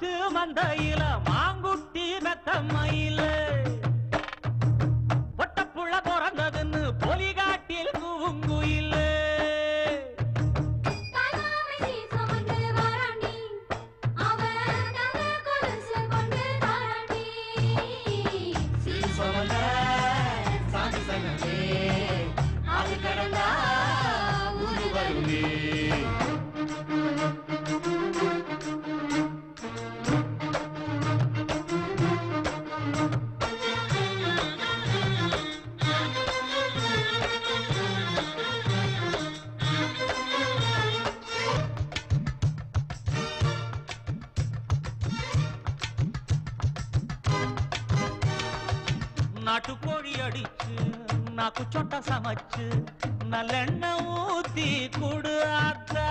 மாட்டு மந்தையில மாங்குட்டி மெத்தம்மையில பொட்டப்புள்ள பிறந்ததுன்னு பொலிகாட்டில் கூங்குயில நாட்டுக்கோழி அடிச்சு நாக்கு சொட்ட சமைச்சு நல்லெண்ணெய் ஊத்தி குடு ஆத்தா